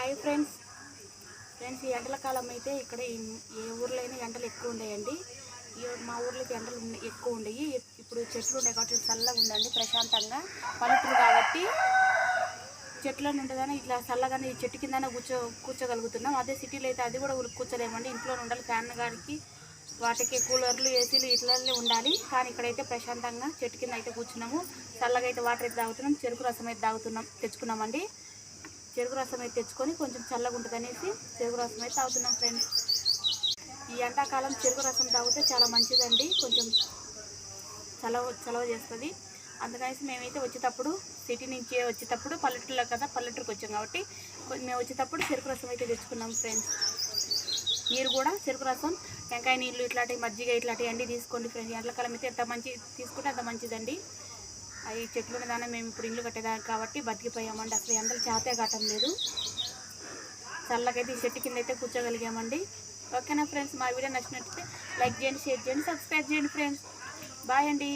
Hi friends. ఈ ఎండల కాలం అయితే ఇక్కడ ఏ ఊర్లో అయినా ఎండలు ఎక్కువ ఉండేయండి. మా ఊర్లోకి ఎండలు ఎక్కువ ఉండేవి. ఇప్పుడు చెట్లు ఉండే కాబట్టి చల్లగా ఉందండి, ప్రశాంతంగా. పల్లెటూరు కాబట్టి చెట్ల నుండిగానే ఇట్లా చల్లగానే ఈ చెట్టు కిందనే కూర్చోగలుగుతున్నాం. అదే సిటీలో అయితే అది కూడా కూర్చోలేమండి. ఇంట్లో ఉండాలి, ఫ్యాన్ గారికి వాటికి కూలర్లు ఏసీలు ఇట్లనే ఉండాలి. కానీ ఇక్కడైతే ప్రశాంతంగా చెట్టు కింద అయితే కూర్చున్నాము. చల్లగా అయితే వాటర్ అయితే తాగుతున్నాం. చెరుకు రసం అయితే తెచ్చుకున్నామండి. చెరుకు రసం అయితే తెచ్చుకొని కొంచెం చల్లగా ఉంటుంది అనేసి చెరుకు రసం అయితే తాగుతున్నాం ఫ్రెండ్స్. ఈ ఎండాకాలం చెరుకు రసం తాగితే చాలా మంచిదండి, కొంచెం చలవ చేస్తుంది. అందుకనేసి మేమైతే వచ్చేటప్పుడు సిటీ నుంచి వచ్చేటప్పుడు పల్లెటూరులో కదా, పల్లెటూరుకి వచ్చాం కాబట్టి మేము వచ్చేటప్పుడు చెరుకు రసం అయితే తెచ్చుకున్నాం ఫ్రెండ్స్. మీరు కూడా చెరుకు రసం, టెంకాయ నీళ్ళు, ఇట్లాంటివి మజ్జిగ ఇట్లాంటివి అన్నీ తీసుకోండి ఫ్రెండ్స్. ఎండాకాలం అయితే ఎంత మంచి తీసుకుంటే అంత మంచిదండి. అవి చెట్లు ఉన్నదానే మేము ఇప్పుడు ఇల్లు కట్టేదాన్ని కాబట్టి బతికిపోయామండి. అసలు ఎండలు చేతే కట్టం లేదు. చల్లకైతే ఈ చెట్టు కింద అయితే కూర్చోగలిగామండి. ఓకేనా ఫ్రెండ్స్, మా వీడియో నచ్చినట్లయితే లైక్ చేయండి, షేర్ చేయండి, సబ్స్క్రైబ్ చేయండి ఫ్రెండ్స్. బాయ్ అండి.